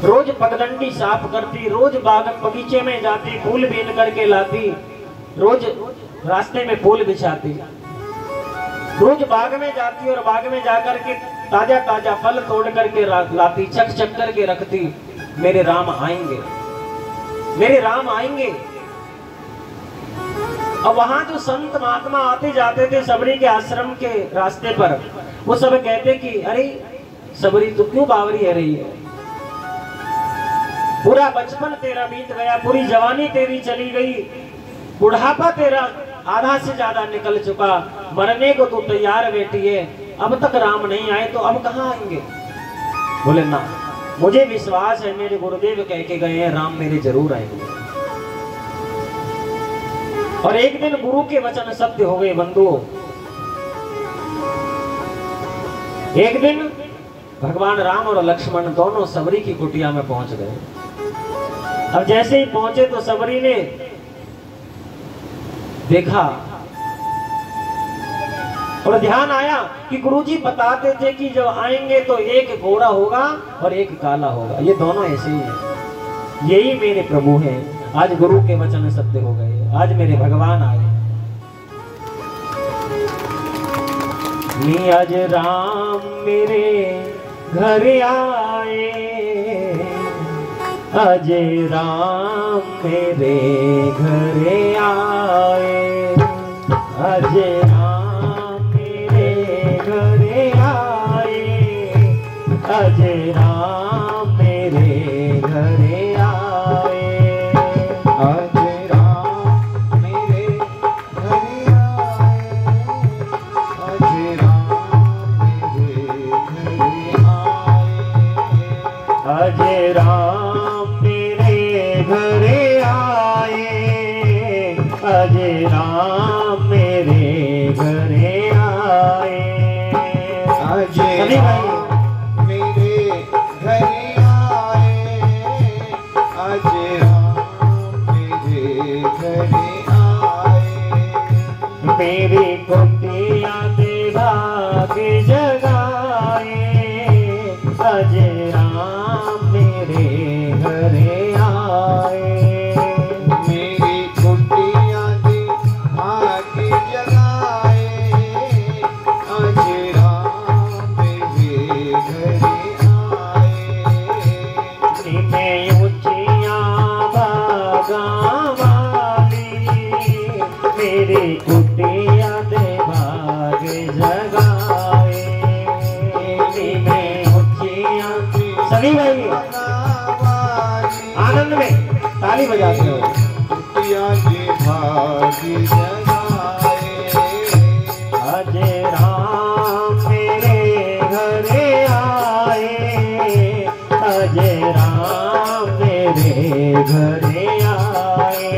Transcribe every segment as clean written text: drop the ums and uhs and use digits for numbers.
रोज पगडंडी साफ करती, रोज बाग बगीचे में जाती, फूल बीन करके लाती, रोज रास्ते में फूल बिछाती, रोज बाग में जाती और बाग में जाकर के ताजा ताजा फल तोड़ करके लाती, चक चक करके रखती। मेरे राम आएंगे, मेरे राम आएंगे। अब वहां जो संत महात्मा आते जाते थे सबरी के आश्रम के रास्ते पर, वो सब कहते कि अरे सबरी तू क्यों बावरी है रही है, पूरा बचपन तेरा बीत गया, पूरी जवानी तेरी चली गई, बुढ़ापा तेरा आधा से ज्यादा निकल चुका, मरने को तू तैयार बैठी है, अब तक राम नहीं आए तो अब कहाँ आएंगे। बोले ना, मुझे विश्वास है, मेरे गुरुदेव कह के गए हैं राम मेरे जरूर आएंगे। और एक दिन गुरु के वचन सत्य हो गए बंधुओं। एक दिन भगवान राम और लक्ष्मण दोनों सबरी की कुटिया में पहुंच गए। अब जैसे ही पहुंचे तो सबरी ने देखा और ध्यान आया कि गुरुजी बताते थे कि जब आएंगे तो एक गोरा होगा और एक काला होगा, ये दोनों ऐसे ही हैं। यही मेरे प्रभु हैं। आज गुरु के वचन सत्य हो गए, आज मेरे भगवान आए। आज राम मेरे घर आए, आज राम मेरे घर आए, आज राम मेरे घर आए, आज राम मेरे घर आए, आज राम मेरे घर आए, आज राम मेरे घर आए, आज राम मेरे घर आए, आज राम मेरे घर आए, आज राम मेरे घर आए, आज राम मेरे घर आए, मेरी कुटिया दे भाग जगाए, आज राम मेरे घर आए, मेरी कुटिया दे भाग जगाए, आज राम मेरे घर आए, मैं ऊंचियां बागा वाली, मेरी कुटिया दे भाग जगाए, मैं ऊंचियां सभी भाई आनंद में ताली बजाते हो। कुटिया दे भाग जगाए, आज राम मेरे घर आए, आज राम मेरे घर आए,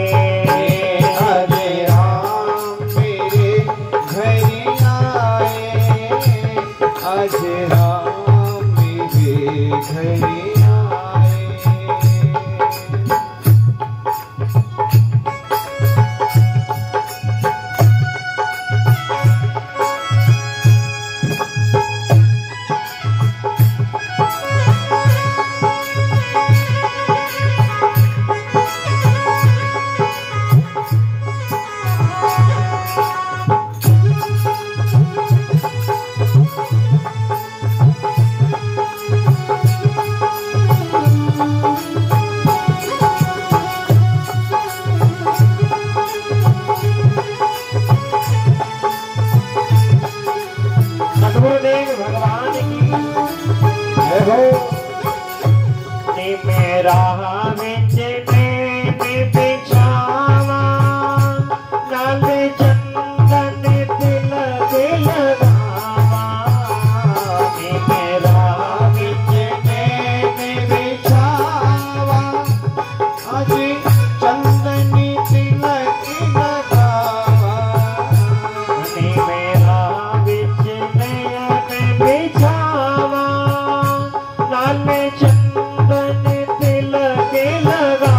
आज राम मेरे घर आए, आज राम मेरे घर आए। सद्गुरुदेव भगवान की जय हो। मेरा बिच में बिछावा, लाल चंदन तिलक लगावा, मेरा बिच में बिछावा, आज चंदनी तिलक लगावा, मेरा बिच में बिछावा, लाल चंदन तिलक लगा,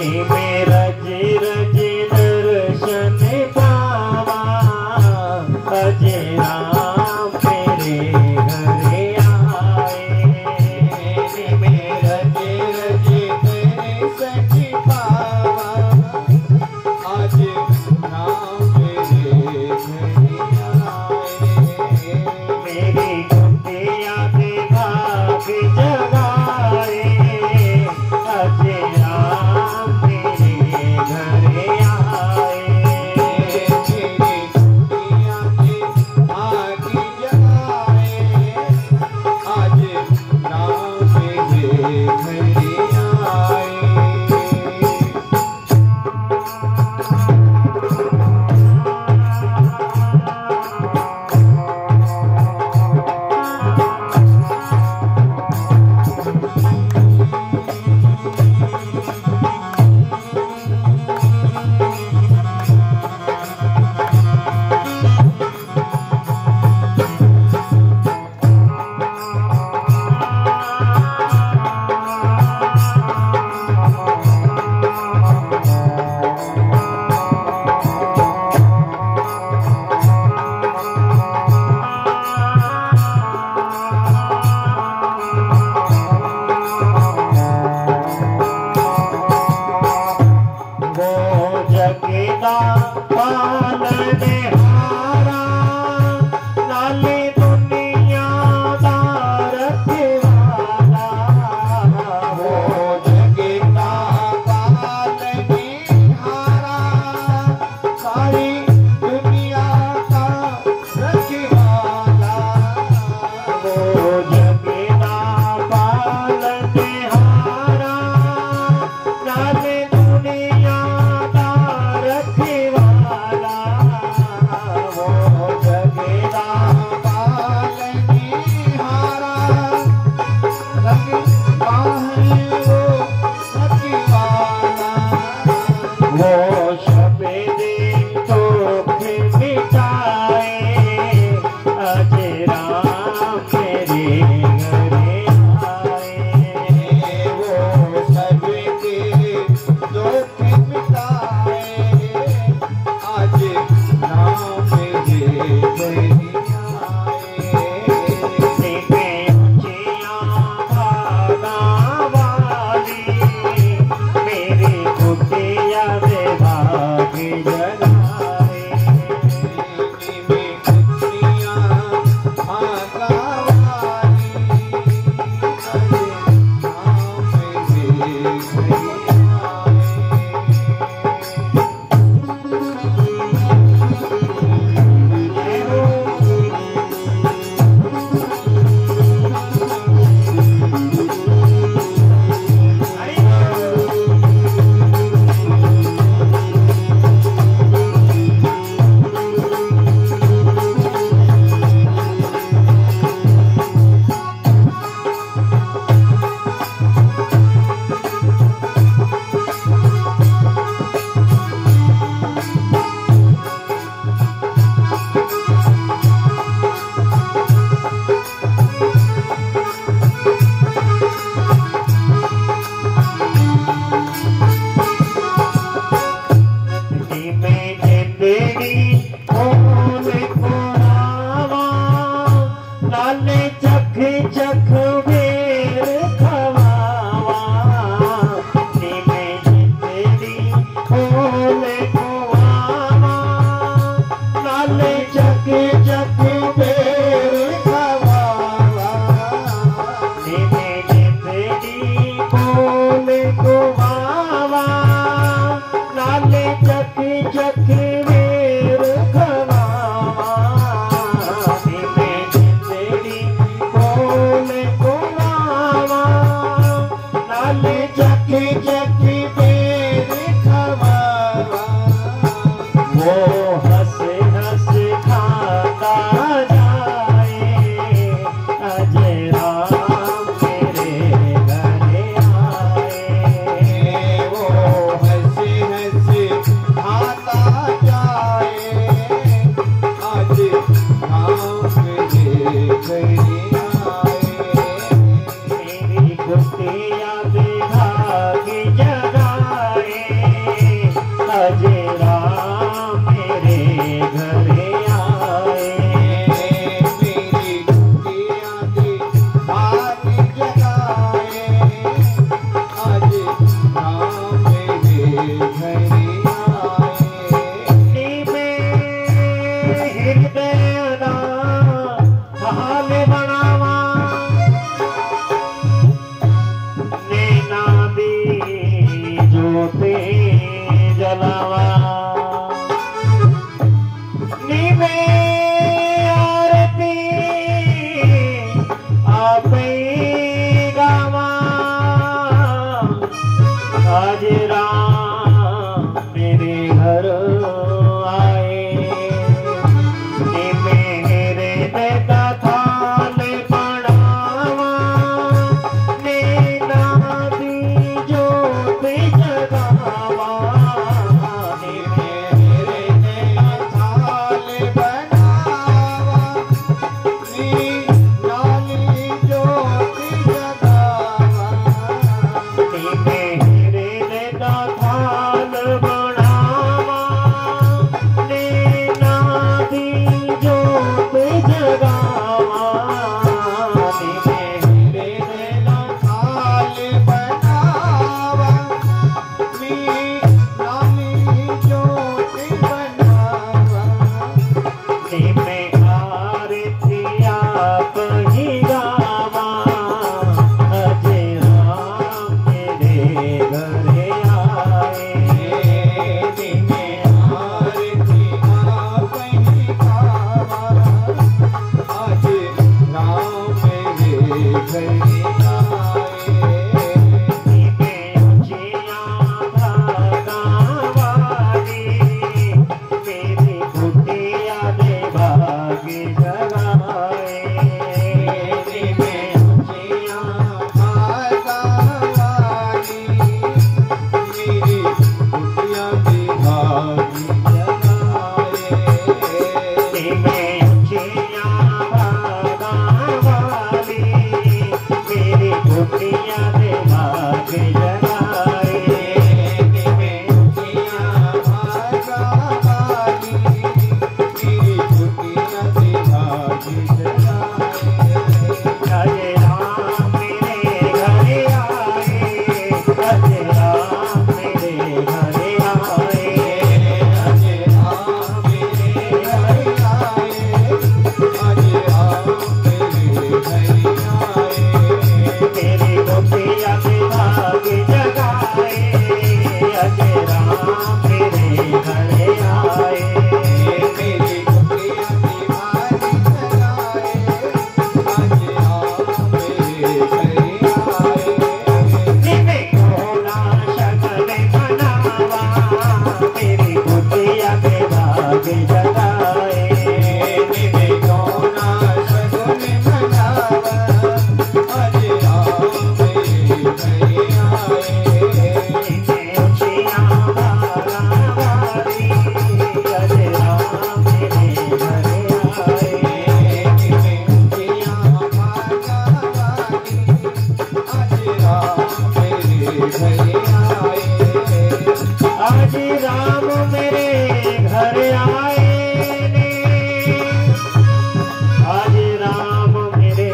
में रज रज दर्शन पावा अजय राम मेरे घरे आए में रज रज दर्शन पावा आज राम मेरे घरे आए मेरी कुटिया के भाग जगाए अजय राम मेरे घरे आए मेरी कुटिया के भाग जगाए आज राम मेरे घरे आए मेरी कुटिया में भाग जगाए राम मेरे घर आए। हृदय दा हाल बनावा नैना दी ज्योति जलावा नीवे आरती आपे गावा आज राम मेरे घर आए। मेरे नेता थाल बनावा नैना दी ज्योत जगावा मेरे नेता थाल बनावा नाली ज्योति जगावा। मेरे नेता थाल बनावा नैना दी ज्योत जगावा मेरे नेता थाल बनावा नाली ज्योति बनावा। में आरती आप ही गावा अजय राम मेरे घर आए। आरती आप ही गावा आज राम मेरे घर आए। मेरी कुटिया दे भाग्य जगाए। मेरी कुटिया दे भाग्य जगाए। अजय राम मेरे घर आए। अजय राम मेरे घर आए। मेरी गोपिया के भाग्य जगाए। अजय राम मेरे घर आए। निमे कोना शगन मनावा मेरी गोपिया के भाग्य जगाए। आज राम मेरे घर आए ने। आज राम मेरे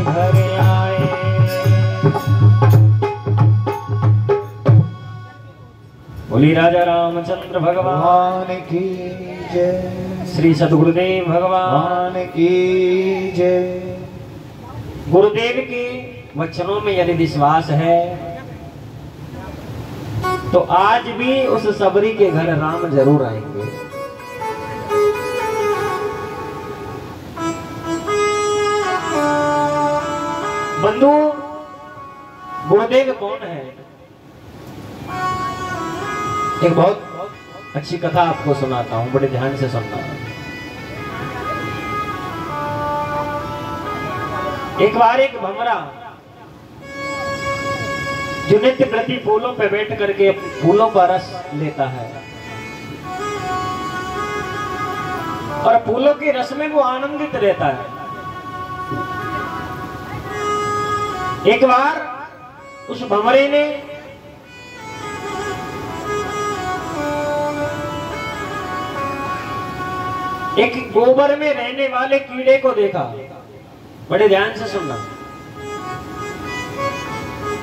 घर आए। बोली राजा रामचंद्र भगवान भगवान की जय। श्री सद्गुरुदेव भगवान भगवान की जय। गुरुदेव के वचनों में यदि विश्वास है तो आज भी उस सबरी के घर राम जरूर आएंगे। बंधु, गुरुदेव कौन है? एक बहुत अच्छी कथा आपको सुनाता हूं, बड़े ध्यान से सुनना। एक बार एक भंवरा जो नित्य प्रति फूलों पे बैठ करके फूलों का रस लेता है और फूलों के रस में वो आनंदित रहता है। एक बार उस भंवरे ने एक गोबर में रहने वाले कीड़े को देखा। बड़े ध्यान से सुनना।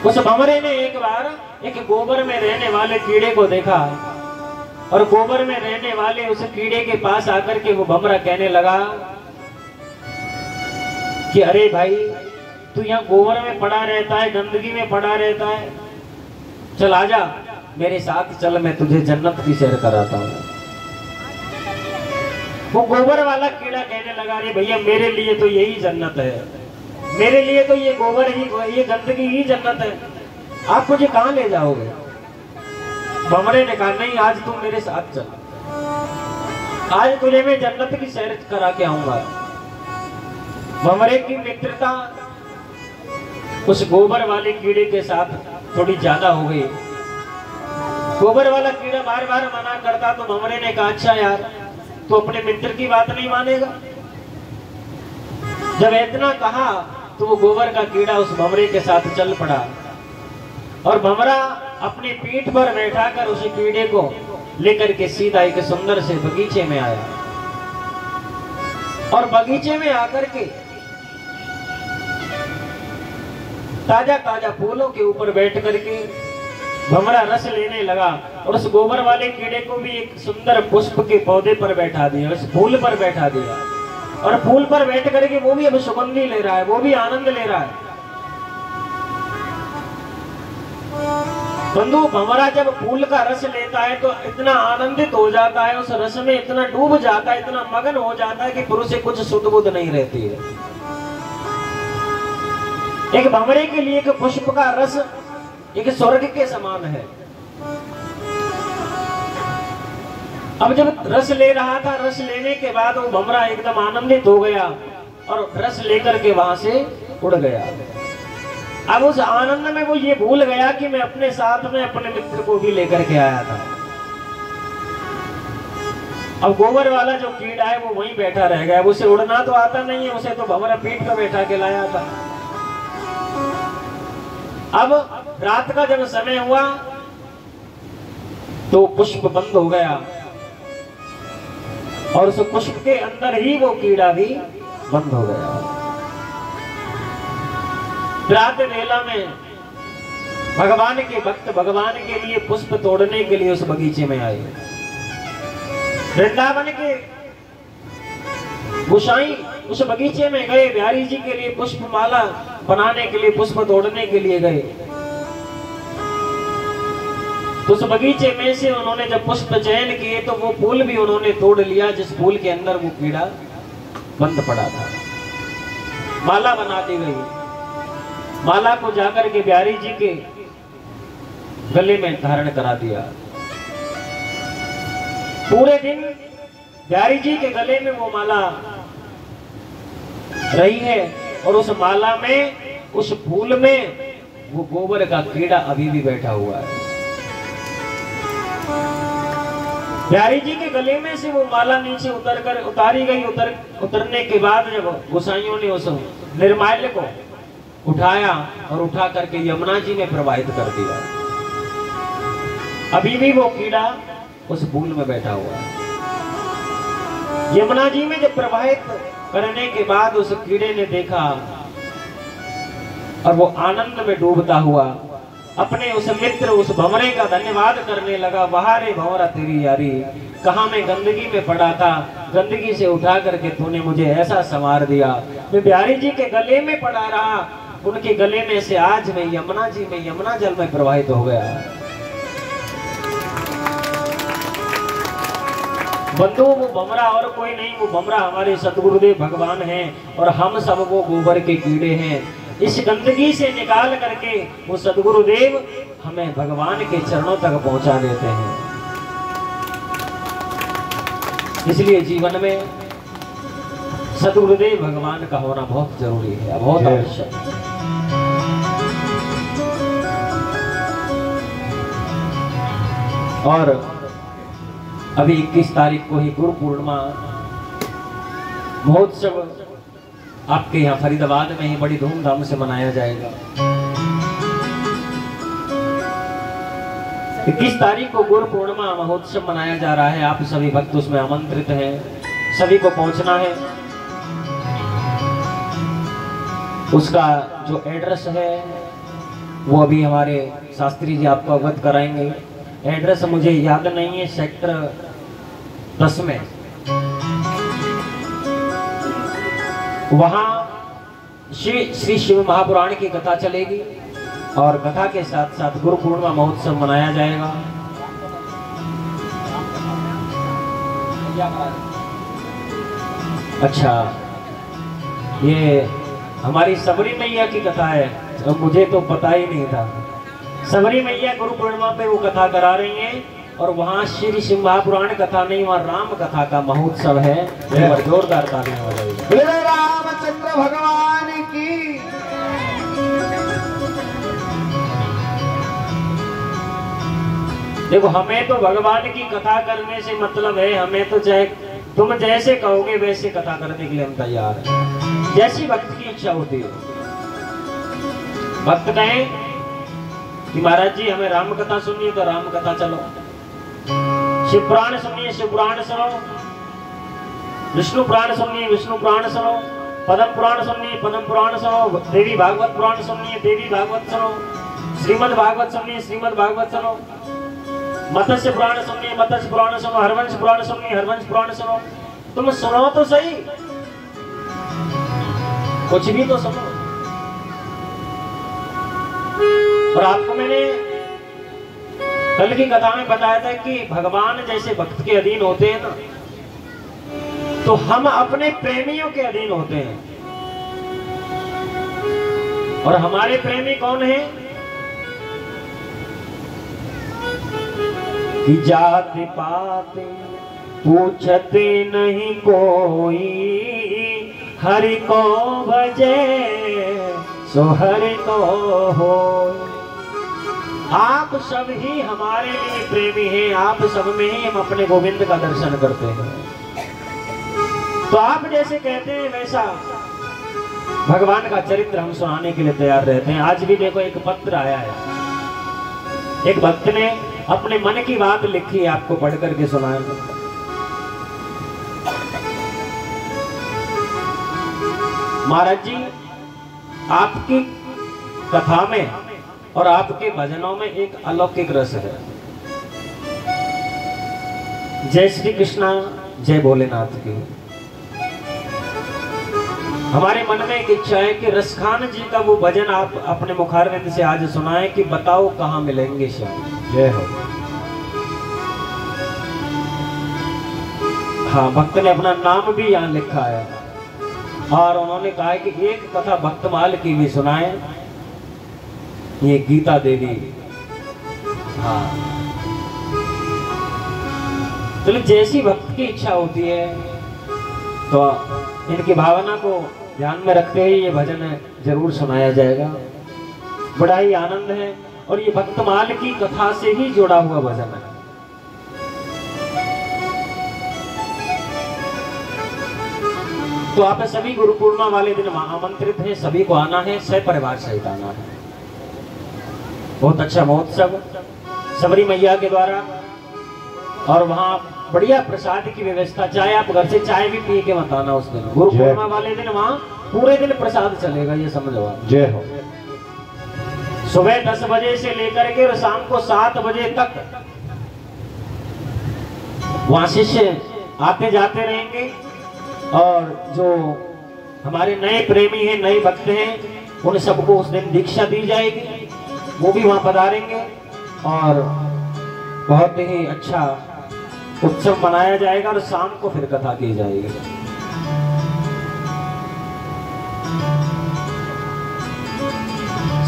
उस भंवरे ने एक बार एक गोबर में रहने वाले कीड़े को देखा और गोबर में रहने वाले उस कीड़े के पास आकर के वो भंवरा कहने लगा कि अरे भाई तू यहाँ गोबर में पड़ा रहता है, गंदगी में पड़ा रहता है, चल आजा मेरे साथ चल, मैं तुझे जन्नत की सैर कराता हूँ। वो गोबर वाला कीड़ा कहने लगा अरे भैया मेरे लिए तो यही जन्नत है, मेरे लिए तो ये गोबर ही, ये गंदगी ही जन्नत है, आप मुझे कहाँ ले जाओगे? भंवरे ने कहा नहीं, आज तुम मेरे साथ चल, आज तुझे मैं जन्नत की सैर करा के आऊंगा। भंवरे की मित्रता उस गोबर वाले कीड़े के साथ थोड़ी ज्यादा हो गई। गोबर वाला कीड़ा बार बार मना करता तो भंवरे ने कहा अच्छा यार तू अपने मित्र की बात नहीं मानेगा। जब इतना कहा तो वो गोबर का कीड़ा उस भंवरे के साथ चल पड़ा और भंवरा अपनी पीठ पर बैठाकर उस कीड़े को लेकर के सीधा एक सुंदर से बगीचे में आया और बगीचे में आकर के ताजा ताजा फूलों के ऊपर बैठ करके भंवरा रस लेने लगा और उस गोबर वाले कीड़े को भी एक सुंदर पुष्प के पौधे पर बैठा दिया, उस फूल पर बैठा दिया और फूल पर बैठ करके वो भी अब सुगंधी ले रहा है, वो भी आनंद ले रहा है। बंधु भंवरा जब फूल का रस लेता है तो इतना आनंदित हो जाता है, उस रस में इतना डूब जाता है, इतना मगन हो जाता है कि फिर उसे कुछ सुध बुध नहीं रहती है। एक भंवरे के लिए एक पुष्प का रस एक स्वर्ग के समान है। अब जब रस ले रहा था, रस लेने के बाद वो भंवरा एकदम आनंदित हो गया और रस लेकर के वहां से उड़ गया। अब उस आनंद में वो ये भूल गया कि मैं अपने साथ में अपने मित्र को भी लेकर के आया था। अब गोबर वाला जो कीड़ा है वो वहीं बैठा रह गया, उसे उड़ना तो आता नहीं है, उसे तो भंवरा पीठ पर बैठा के लाया था। अब रात का जब समय हुआ तो पुष्प बंद हो गया और उस पुष्प के अंदर ही वो कीड़ा भी बंद हो गया। रात वेला में भगवान के भक्त भगवान के लिए पुष्प तोड़ने के लिए उस बगीचे में आए। वृंदावन के गोसाई उस बगीचे में गए, बिहारी जी के लिए पुष्प माला बनाने के लिए, पुष्प तोड़ने के लिए गए। तो उस बगीचे में से उन्होंने जब पुष्प चयन किए तो वो फूल भी उन्होंने तोड़ लिया जिस फूल के अंदर वो कीड़ा बंद पड़ा था। माला बना दी गई। माला को जाकर के बिहारी जी के गले में धारण करा दिया। पूरे दिन बिहारी जी के गले में वो माला रही है और उस माला में, उस फूल में वो गोबर का कीड़ा अभी भी बैठा हुआ है। बिहारी जी के गले में से वो माला नीचे उतारी गई। उतरने के बाद जब गोसाइयों ने उस निर्माल्य को उठाया और उठा करके यमुना जी में प्रवाहित कर दिया, अभी भी वो कीड़ा उस फूल में बैठा हुआ है। यमुना जी में जब प्रवाहित करने के बाद उस कीड़े ने देखा और वो आनंद में डूबता हुआ अपने उस मित्र उस भंवरे का धन्यवाद करने लगा। वाह रे भंवरा तेरी यारी, कहाँ मैं गंदगी में पड़ा था, गंदगी से उठा करके तूने मुझे ऐसा संवार दिया। मैं बिहारी जी के गले में पड़ा रहा, उनके गले में से आज मैं यमुना जी में, यमुना जल में प्रवाहित हो गया। बंधु वो भंवरा और कोई नहीं, वो भंवरा हमारे सतगुरुदेव भगवान हैं और हम सब वो गोबर के कीड़े हैं। इस गंदगी से निकाल करके वो सतगुरुदेव हमें भगवान के चरणों तक पहुंचा देते हैं। इसलिए जीवन में सतगुरुदेव भगवान का होना बहुत जरूरी है, बहुत आवश्यक है। और अभी 21 तारीख को ही गुरु पूर्णिमा महोत्सव आपके यहाँ फरीदाबाद में ही बड़ी धूमधाम से मनाया जाएगा। 21 तारीख को गुरु पूर्णिमा महोत्सव मनाया जा रहा है। आप सभी भक्त उसमें आमंत्रित हैं, सभी को पहुंचना है। उसका जो एड्रेस है वो अभी हमारे शास्त्री जी आपको अवगत कराएंगे। एड्रेस मुझे याद नहीं है, सेक्टर 10 में। वहाँ श्री शिव महापुराण की कथा चलेगी और कथा के साथ साथ गुरु पूर्णिमा महोत्सव मनाया जाएगा। अच्छा, ये हमारी सबरी मैया की कथा है, तो मुझे तो पता ही नहीं था। सबरी मैया गुरु पूर्णिमा पे वो कथा करा रही हैं और वहाँ श्री शिव महापुराण कथा नहीं, वहाँ राम कथा का महोत्सव है। जोरदार तालियां हो जाएगी। रामचंद्र भगवान की। देखो, हमें तो भगवान की कथा करने से मतलब है, हमें तो चाहे तुम जैसे कहोगे वैसे कथा करने के लिए हम तैयार हैं, जैसी भक्त की इच्छा होती है। भक्त कहें कि महाराज जी हमें राम कथा सुनिए तो राम कथा चलो, शिव पुराण सुनिए शिव पुराण सुनो, विष्णु पुराण सुनिए विष्णु पुराण सुनो, पद्म पुराण सुनिए पद्म पुराण सुनो, देवी भागवत पुराण सुनिए देवी भागवत सुनो, श्रीमद् भागवत सुनिए श्रीमद् भागवत सुनो, मत्स्य पुराण सुनिए मत्स्य पुराण सुनो, हरवंश पुराण सुनिए हरवंश पुराण सुनो। तुम सुनो तो सही, कुछ भी तो सुनो। और आपको मैंने कल की कथा में बताया था कि भगवान जैसे भक्त के अधीन होते हैं ना, तो हम अपने प्रेमियों के अधीन होते हैं। और हमारे प्रेमी कौन है? कि जात पात पूछते नहीं कोई, हरि को भजे सो हरि को हो। आप सब ही हमारे लिए प्रेमी हैं, आप सब में ही हम अपने गोविंद का दर्शन करते हैं। तो आप जैसे कहते हैं वैसा भगवान का चरित्र हम सुनाने के लिए तैयार रहते हैं। आज भी देखो एक पत्र आया है, एक भक्त ने अपने मन की बात लिखी है, आपको पढ़ करके सुनाएंगे। महाराज जी, आपकी कथा में और आपके भजनों में एक अलौकिक रस है। जय श्री कृष्णा, जय भोलेनाथ की। हमारे मन में एक इच्छा है कि रसखान जी का वो भजन आप अपने मुखारविंद से आज सुनाएं कि बताओ कहां मिलेंगे श्याम। जय हो। हाँ, भक्त ने अपना नाम भी यहाँ लिखा है और उन्होंने कहा है कि एक कथा भक्तमाल की भी सुनाएं, ये गीता देवी। हाँ, तो जैसी भक्त की इच्छा होती है तो इनकी भावना को ध्यान में रखते हुए ये भजन जरूर सुनाया जाएगा। बड़ा ही आनंद है और ये भक्तमाल की कथा से ही जुड़ा हुआ भजन है। तो आप सभी गुरु पूर्णिमा वाले दिन आमंत्रित हैं, सभी को आना है, सपरिवार सहित आना है। बहुत अच्छा महोत्सव सबरी मैया के द्वारा, और वहाँ बढ़िया प्रसाद की व्यवस्था। चाहे आप घर से चाय भी पी के मत आना उस दिन, गुरु पूर्णिमा वाले दिन वहाँ पूरे दिन प्रसाद चलेगा, ये समझो आप। जय हो। सुबह 10 बजे से लेकर के और शाम को 7 बजे तक वहाँ शिष्य आते जाते रहेंगे, और जो हमारे नए प्रेमी हैं नए भक्त हैं उन सबको उस दिन दीक्षा दी जाएगी, वो भी वहाँ पधारेंगे और बहुत ही अच्छा उत्सव मनाया जाएगा और शाम को फिर कथा की जाएगी।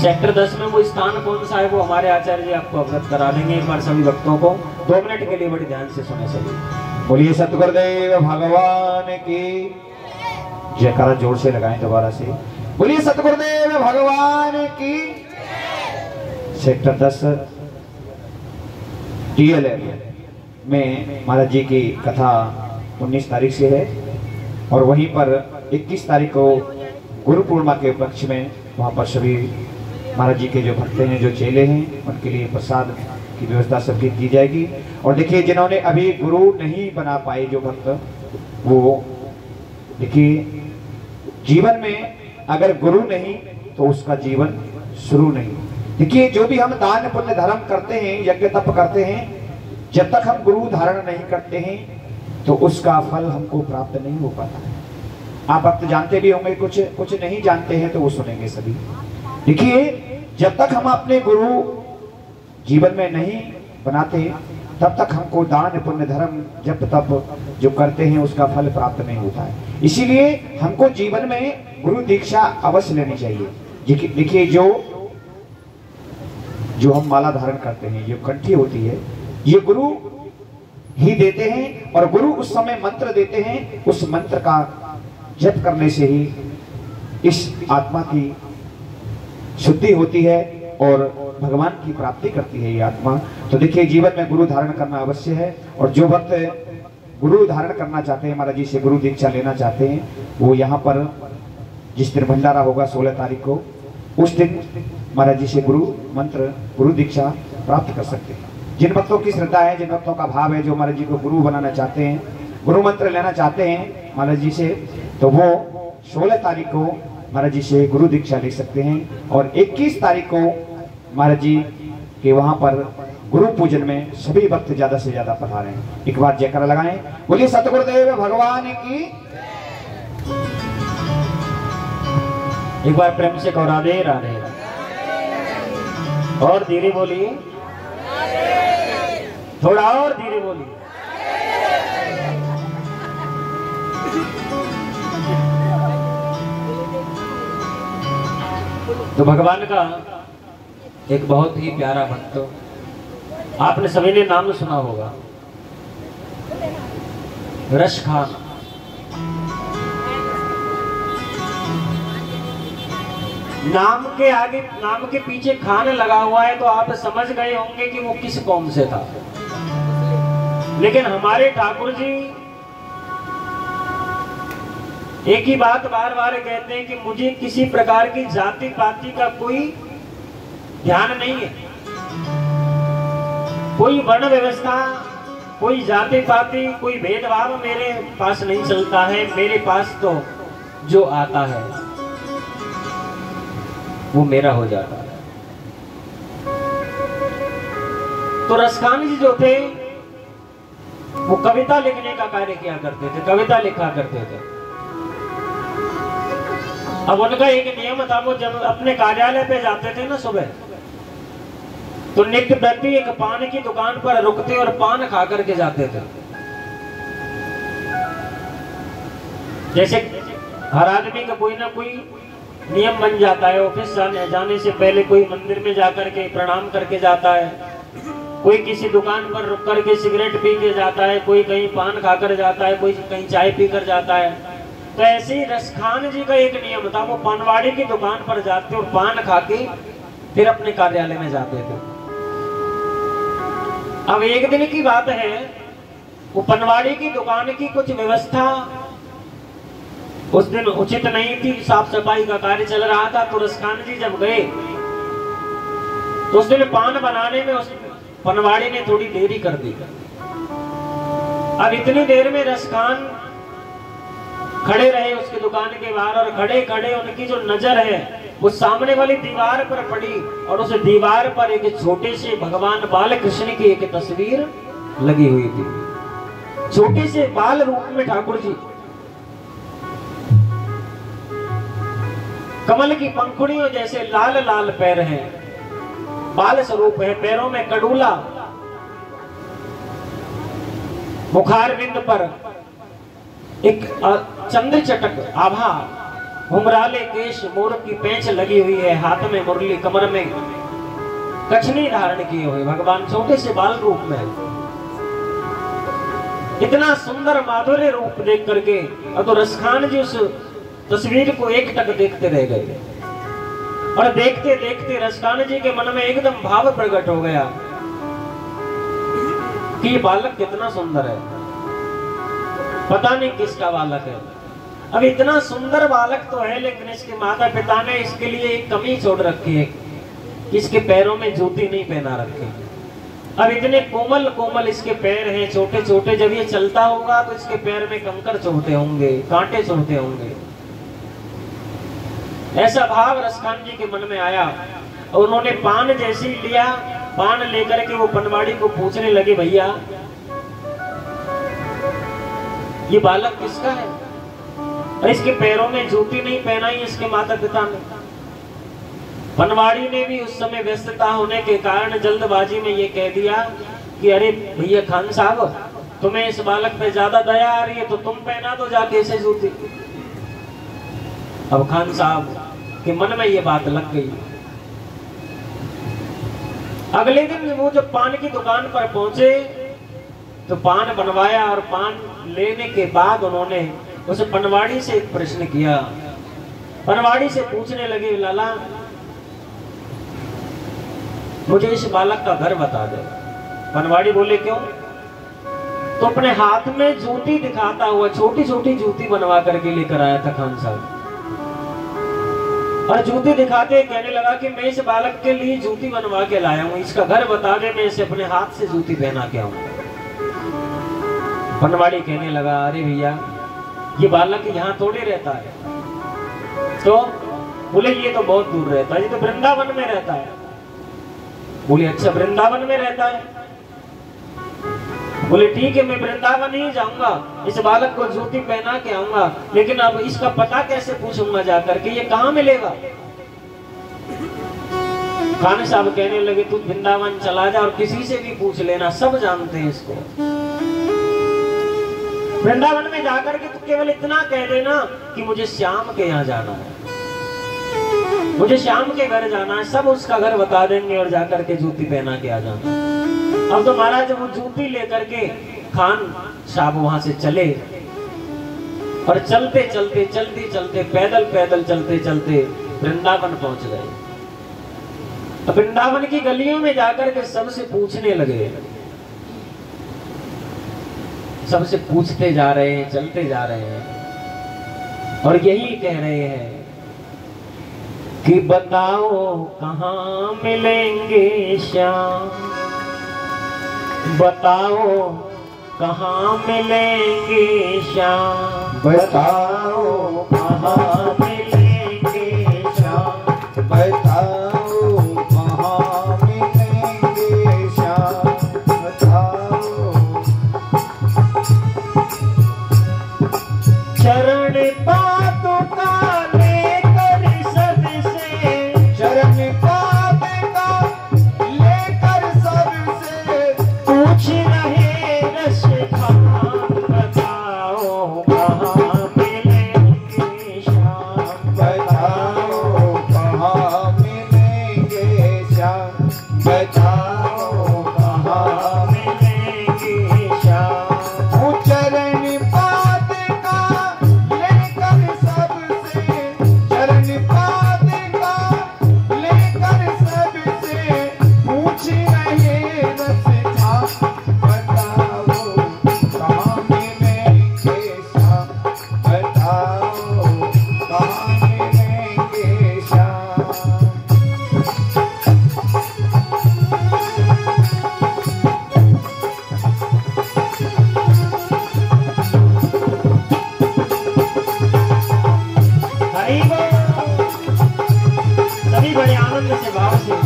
सेक्टर 10 में वो स्थान कौन सा है वो हमारे आचार्य जी आपको अवगत करा देंगे। एक बार सभी भक्तों को 2 मिनट के लिए बड़ी ध्यान से सुने सभी। बोलिए सतगुरुदेव भगवान की जयकारा जोर से लगाएं दोबारा से। बोलिए सतगुरुदेव भगवान की। सेक्टर 10 DLF में महाराज जी की कथा 19 तारीख से है और वहीं पर 21 तारीख को गुरु पूर्णिमा के उपलक्ष्य में वहाँ पर सभी महाराज जी के जो भक्त हैं जो चेले हैं उनके लिए प्रसाद की व्यवस्था सबकी की जाएगी। और देखिए जिन्होंने अभी गुरु नहीं बना पाए जो भक्त, वो देखिए जीवन में अगर गुरु नहीं तो उसका जीवन शुरू नहीं। देखिए, जो भी हम दान पुण्य धर्म करते हैं, यज्ञ तप करते हैं, जब तक हम गुरु धारण नहीं करते हैं तो उसका फल हमको प्राप्त नहीं हो पाता है। आप भक्त जानते भी होंगे, कुछ नहीं जानते हैं तो वो सुनेंगे सभी। देखिए, जब तक हम अपने गुरु जीवन में नहीं बनाते तब तक हमको दान पुण्य धर्म जप तप जो करते हैं उसका फल प्राप्त नहीं होता है। इसीलिए हमको जीवन में गुरु दीक्षा अवश्य लेनी चाहिए। देखिए, जो हम माला धारण करते हैं, ये कंठी होती है, ये गुरु ही देते हैं, और गुरु उस समय मंत्र देते हैं, उस मंत्र का जप करने से ही इस आत्मा की शुद्धि होती है और भगवान की प्राप्ति करती है ये आत्मा। तो देखिए, जीवन में गुरु धारण करना अवश्य है, और जो भक्त गुरु धारण करना चाहते हैं, महाराज जी से गुरु दीक्षा लेना चाहते हैं, वो यहाँ पर जिस दिन भंडारा होगा 16 तारीख को, उस दिन महाराज जी से गुरु मंत्र गुरु दीक्षा प्राप्त कर सकते हैं। जिन भक्तों की श्रद्धा है, जिन भक्तों का भाव है, जो महाराज जी को गुरु बनाना चाहते हैं, गुरु मंत्र लेना चाहते हैं महाराज जी से, तो वो 16 तारीख को महाराज जी से गुरु दीक्षा ले सकते हैं। और 21 तारीख को महाराज जी के वहां पर गुरु पूजन में सभी भक्त ज्यादा से ज्यादा पधारें। एक बार जयकारा लगाएं, बोलिए सतगुरुदेव भगवान की। एक बार प्रेम से कहो राधे राधे। और धीरे बोलिए, थोड़ा और धीरे बोलिए। तो भगवान का एक बहुत ही प्यारा भक्त, आपने सभी ने नाम सुना होगा, रश खान। नाम के आगे, नाम के पीछे खान लगा हुआ है तो आप समझ गए होंगे कि वो किस कौम से था। लेकिन हमारे ठाकुर जी एक ही बात बार बार कहते हैं कि मुझे किसी प्रकार की जाति पाति का कोई ध्यान नहीं है, कोई वर्ण व्यवस्था, कोई जाति पाति, कोई भेदभाव मेरे पास नहीं चलता है। मेरे पास तो जो आता है वो मेरा हो जाता है। तो रसखान जी जो थे वो कविता लिखने का कार्य किया करते थे, कविता लिखा करते थे। अब उनका एक नियम था, वो जब अपने कार्यालय पे जाते थे ना सुबह, तो नित्य प्रति एक पान की दुकान पर रुकते और पान खा करके जाते थे। जैसे हर आदमी का कोई ना कोई नियम बन जाता है, ऑफिस जाने से पहले कोई मंदिर में जाकर के प्रणाम करके जाता है, कोई किसी दुकान पर रुक करके सिगरेट पी के जाता है, कोई कहीं पान खाकर जाता है, कोई कहीं चाय पी कर जाता है। तो ऐसे ही रसखान जी का एक नियम था, वो पानवाड़ी की दुकान पर जाते और पान खा के फिर अपने कार्यालय में जाते थे। अब एक दिन की बात है, वो पनवाड़ी की दुकान की कुछ व्यवस्था उस दिन उचित नहीं थी, साफ सफाई का कार्य चल रहा था। तो रसखान जी जब गए तो उस दिन पान बनाने में उस पनवाड़ी ने थोड़ी देरी कर दी। अब इतनी देर में रसखान खड़े रहे उसकी दुकान के बाहर, और खड़े खड़े उनकी जो नजर है वो सामने वाली दीवार पर पड़ी, और उस दीवार पर एक छोटे से भगवान बाल कृष्ण की एक तस्वीर लगी हुई थी। छोटे से बाल रूप में ठाकुर जी, कमल की पंखुड़ियों जैसे लाल लाल पैर हैं, बाल स्वरूप है, पैरों में कडूला, मुखार बिंद पर एक चंद्र चटक आभा, घुमराले केश, मोर की पेंच लगी हुई है, हाथ में मुरली, कमर में कछनी धारण किए हुए भगवान छोटे से बाल रूप में। इतना सुंदर माधुर्य रूप देख करके अब तो रसखान जी उस तस्वीर को एक टक देखते रह गए, और देखते देखते रसखान जी के मन में एकदम भाव प्रकट हो गया कि ये बालक कितना सुंदर है, पता नहीं किसका बालक है। अब इतना सुंदर बालक तो है, लेकिन इसके माता पिता ने इसके लिए एक कमी छोड़ रखी है कि इसके पैरों में जूती नहीं पहना रखी। अब इतने कोमल कोमल इसके पैर हैं, छोटे छोटे, जब ये चलता होगा तो इसके पैर में कंकड़ चुभते होंगे, कांटे चुभते होंगे। ऐसा भाव रसखान जी के मन में आया। और उन्होंने पान जैसे ही लिया, पान लेकर के वो पनवाड़ी को पूछने लगे, भैया ये बालक किसका है? और इसके पैरों में जूती नहीं पहनाई इसके माता पिता ने। पनवाड़ी ने भी उस समय व्यस्तता होने के कारण जल्दबाजी में ये कह दिया कि अरे भैया खान साहब, तुम्हें इस बालक पे ज्यादा दया आ रही है तो तुम पहना दो जाके इसे जूती। अब खान साहब के मन में ये बात लग गई। अगले दिन वो जब पान की दुकान पर पहुंचे तो पान बनवाया, और पान लेने के बाद उन्होंने उस पनवाड़ी से एक प्रश्न किया। पनवाड़ी से पूछने लगे, लाला मुझे इस बालक का घर बता दे। पनवाड़ी बोले क्यों? तो अपने हाथ में जूती दिखाता हुआ छोटी छोटी जूती बनवा करके लेकर आया था खान साहब। और जूती दिखाते कहने लगा कि मैं इस बालक के लिए जूती बनवा के लाया हूं, इसका घर बता दे, मैं इसे अपने हाथ से जूती पहना के आऊंगा। पनवाड़ी कहने लगा, अरे भैया ये बालक यहाँ थोड़े रहता है। तो बोले ये तो बहुत दूर रहता है, ये तो वृंदावन में रहता है। बोले अच्छा वृंदावन में रहता है? बोले ठीक है, मैं वृंदावन ही जाऊंगा, इस बालक को जूती पहना के आऊंगा, लेकिन अब इसका पता कैसे पूछूंगा जाकर के, ये कहाँ मिलेगा? खान साहब कहने लगे, तू वृंदावन चला जा और किसी से भी पूछ लेना, सब जानते हैं इसको। वृंदावन में जाकर के तू केवल इतना कह देना कि मुझे श्याम के यहाँ जाना है, मुझे श्याम के घर जाना है, सब उसका घर बता देंगे और जाकर के जूती पहना के आ जाना। अब तो महाराज वो जूती लेकर के खान साहब वहां से चले, और चलते चलते चलते चलते पैदल पैदल चलते चलते वृंदावन पहुंच गए। वृंदावन की गलियों में जाकर के सबसे पूछने लगे, सबसे पूछते जा रहे हैं, चलते जा रहे हैं, और यही कह रहे हैं कि बताओ कहाँ मिलेंगे श्याम, बताओ कहाँ मिलेंगे श्याम, बताओ कहाँ मिलेंगे श्याम, बताओ कहाँ मिलेंगे श्याम, बताओ। चरण पादुका लेकर सबसे, चरण पादुका लेकर सबसे पूछ रहे रस खान, बताओ कहाँ मिलेंगे श्याम, बताओ कहाँ मिलेंगे श्याम, बताओ कहाँ मिलेंगे श्याम। चरण पादुका लेकर सबसे, चरण पादुका लेकर सबसे पूछ रहे रस खान, बताओ कहाँ मिलेंगे श्याम, बताओ कहाँ मिलेंगे श्याम। हरि बोल। सभी बड़े आनंद से भाव से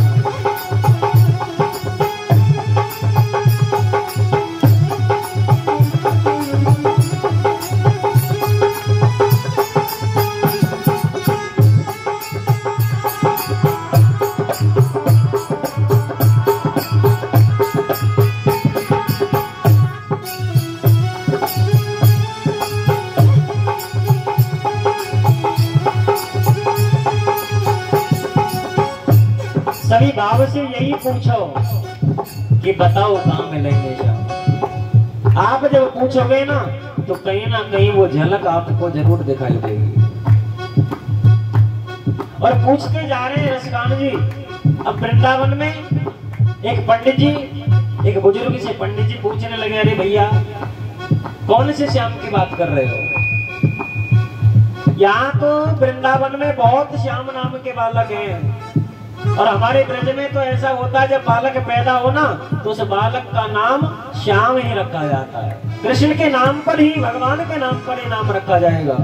सभी भाव से यही पूछो कि बताओ कहाँ मिलेंगे श्याम। आप जब पूछोगे ना तो कहीं ना कहीं वो झलक आपको जरूर दिखाई देगी। और पूछते जा रहे हैं रसकान जी। अब वृंदावन में एक पंडित जी, एक बुजुर्ग से पंडित जी पूछने लगे, अरे भैया कौन से श्याम की बात कर रहे हो? यहाँ तो वृंदावन में बहुत श्याम नाम के बालक हैं, और हमारे ब्रज में तो ऐसा होता है जब बालक पैदा हो ना तो उस बालक का नाम श्याम ही रखा जाता है। कृष्ण के नाम पर ही, भगवान के नाम पर ही नाम रखा जाएगा।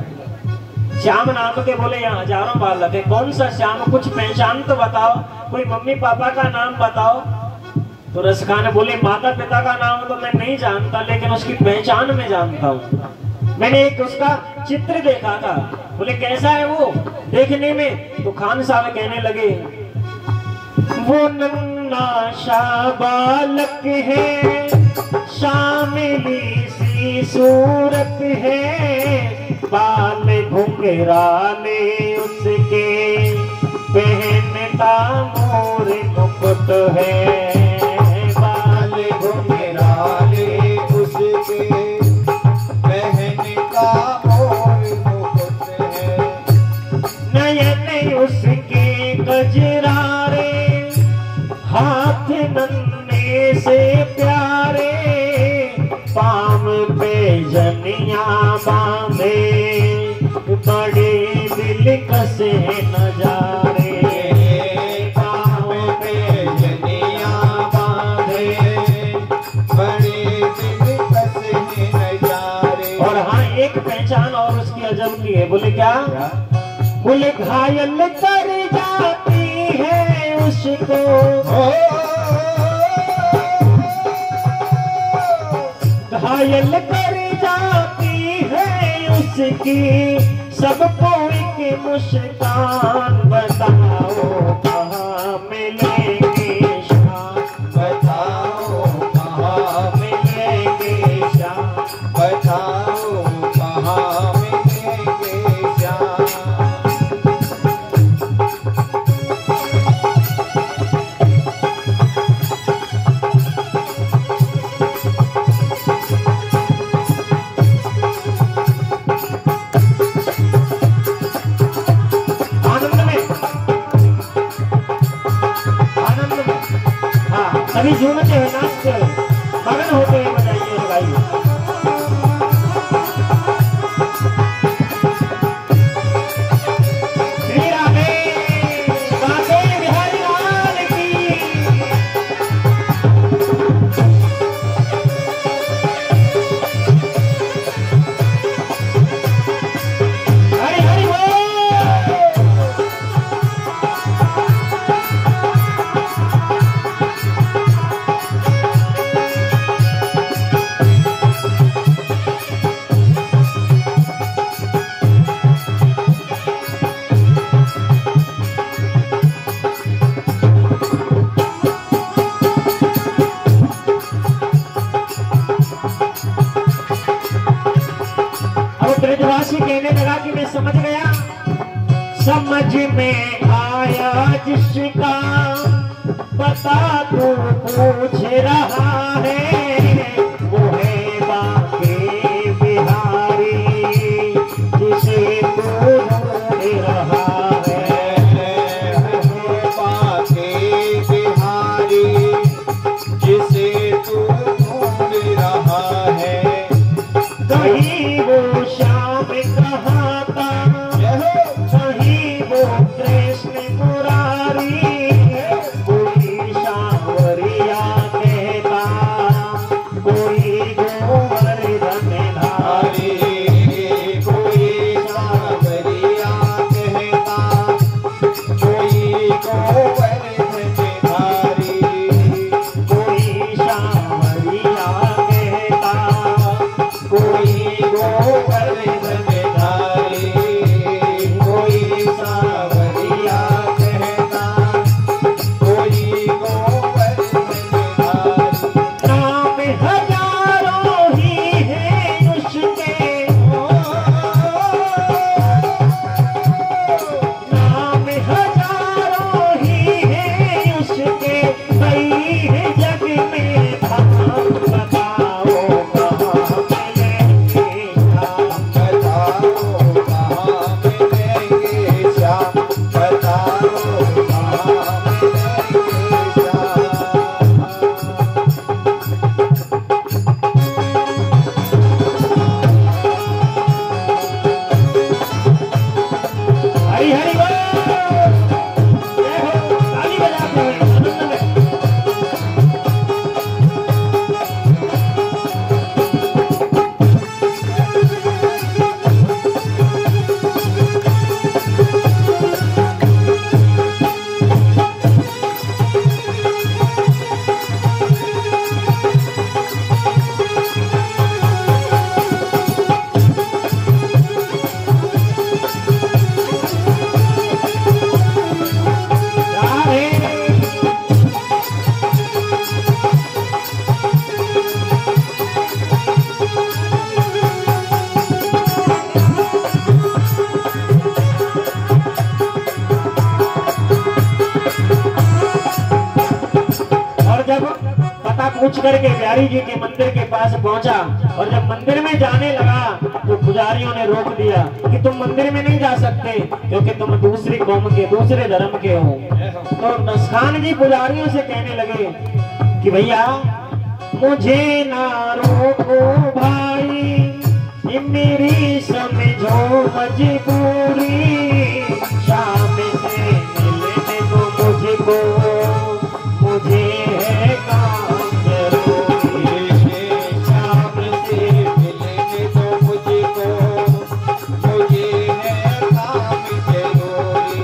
श्याम नाम के बोले यहाँ हजारों बालक है, कौन सा श्याम, कुछ पहचान तो बताओ, कोई मम्मी पापा का नाम बताओ। तो रसिका ने बोले माता पिता का नाम तो मैं नहीं जानता, लेकिन उसकी पहचान मैं जानता हूँ। मैंने एक उसका चित्र देखा था। बोले कैसा है वो देखने में? तो खान साहब कहने लगे वो नन्ना सा बालक है, शामिली सी सूरत है, बाल घुंघराले उसके, पहनता मोर मुकुट है, बाल घुंघराले उसके, पहनता मोर मुकुट है, नयन उसके गजरारे, हाथ नन्हे से प्यारे, पाम पे जनिया बांधे, बड़े दिलकश नजारे, पाम पे जनिया बांधे, बड़े दिलकश नजारे। और हाँ एक पहचान और उसकी अजब की है। बोले क्या? बोले घायल कर जाती है उसको, घायल कर जाती है उसकी, सबको एक मुस्कान, बताओ कहाँ मिलेंगे शाम, बताओ कहाँ मिलेंगे शाम, बताओ कहाँ मिलेंगे शाम। सभी झूमते हुए नाचते हुए मगन होते हुए बजाइए और गाइए। श्री राधे बांके बिहारी लाल की। हरि हरि बोल। ब्रजवासी कहने लगा कि मैं समझ गया, समझ में आया जिसका पता तू पूछ रहा है, वो है बांके बिहारी जिसे तू ढूंढ रहा है, वो है बांके बिहारी जिसे तू ढूंढ रहा है। कहीं वो श्याम कहाँ था, कहीं वो कृष्ण मुरारी, कोई सांवरिया कहता करके बिहारी जी के मंदिर के पास पहुंचा और जब मंदिर में जाने लगा तो पुजारियों ने रोक दिया कि तुम मंदिर में नहीं जा सकते क्योंकि तुम दूसरी कौम के, दूसरे धर्म के हो। तो नस्खान जी पुजारियों से कहने लगे कि भैया मुझे ना रोको भाई, ये मेरी समझो मजबूरी, शाम से मिलने दो मुझको, मुझे है काम जरूरी, शाम से मिलने दो मुझको, मुझे है काम जरूरी,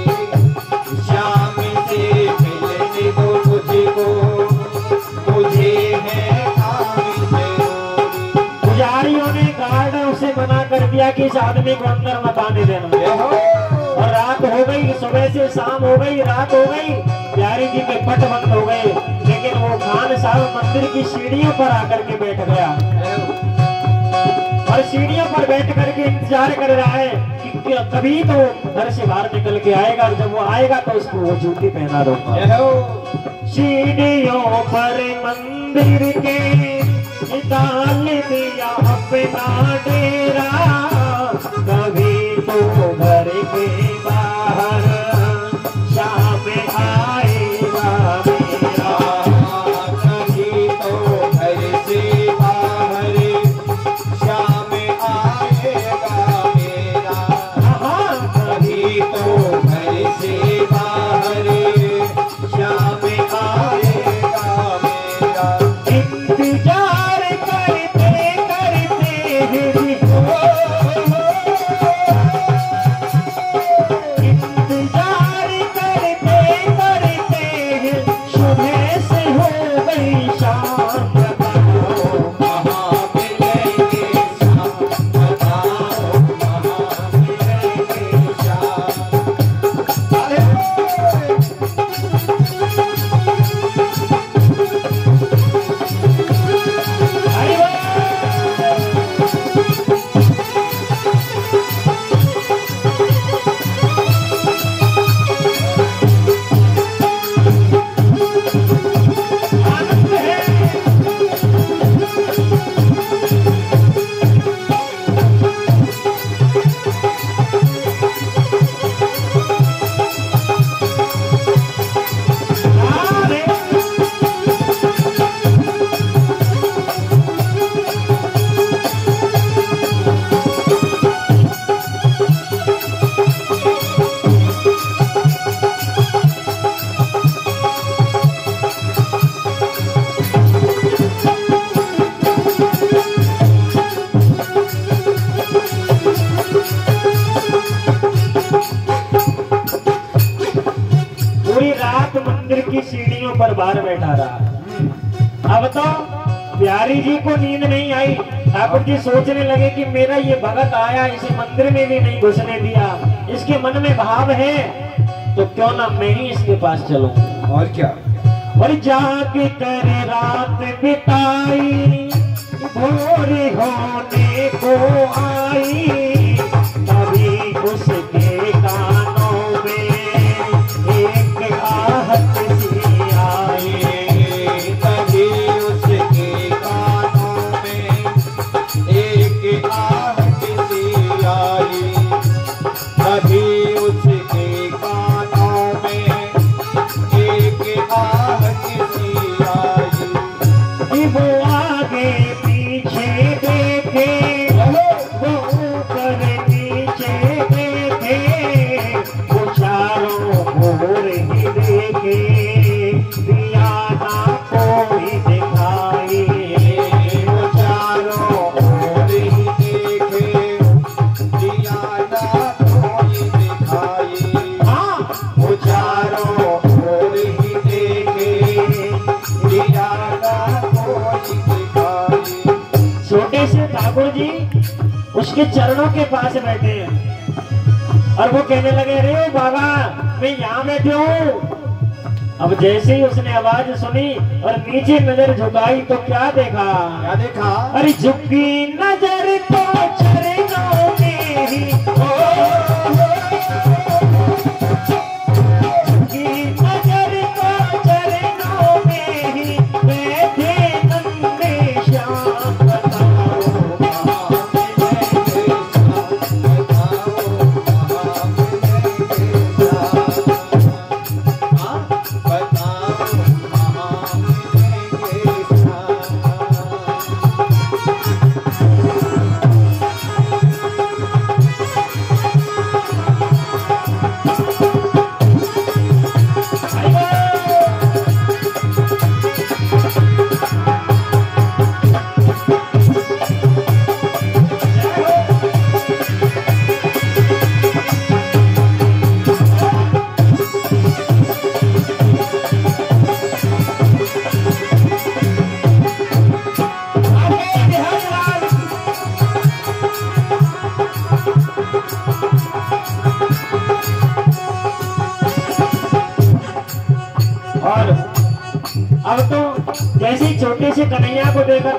शाम से मिलने दो मुझको, मुझे है काम जरूरी। पुजारियों ने गार्ड उसे मना कर दिया कि इस आदमी को अंदर मत आने देना। और रात हो गई, सुबह से शाम हो गई, रात हो गई, बिहारी जी के पट बंद हो गए। लेकिन वो खान साहब मंदिर की सीढ़ियों पर आकर के बैठ गया और सीढ़ियों पर बैठ करके इंतजार कर रहा है कि कभी तो घर से बाहर निकल के आएगा और जब वो आएगा तो उसको वो जूती पहना दूंगा। सीढ़ियों पर मंदिर के डाल दिया अपना डेरा, कभी तो घर के बाहर शाम आएगा मेरा, कभी तो घर से बाहर शाम आएगा मेरा, कभी तो घर से बाहर शाम आएगा मेरा। इंतजार करते करते इंतजार करते करते सुबह से हो गई शाम, बताओ कहाँ मिलेंगे शाम, बताओ कहाँ मिलेंगे शाम। पूरी रात मंदिर की सीढ़ियों पर बाहर बैठा रहा। अब तो बिहारी जी को नींद नहीं आई। ठाकुर जी सोचने लगे कि मेरा ये भगत आया, इसे मंदिर में भी नहीं घुसने दिया, इसके मन में भाव है तो क्यों ना मैं ही इसके पास चलूं। और क्या, और जाके कर रात बिताई, भोर होने को आई, तभी उसके कानों में एक आहट सी आई, तभी उसके कानों में एक आहट सी आई, तभी उसके कानों में एक आहट सी आई। वो आगे पीछे देखे, वो ऊपर नीचे देखे, वो चारों ओर ही देखे, दिया ना कोई दिखाई, वो चारों ओर ही देखे, दिया ना कोई दिखाई, हाँ वो चारों ओर ही देखे, दिया ना कोई दिखाई। छोटे से ठाकुर जी उसके चरणों के पास बैठे हैं और वो कहने लगे, रे बाबा मैं यहाँ बैठे हूँ। अब जैसे ही उसने आवाज सुनी और नीचे नजर झुकाई तो क्या देखा? क्या देखा? अरे झुकी नजर तो चरणों में ही, झुकी नजर तो चरणों में ही बैठे को देकर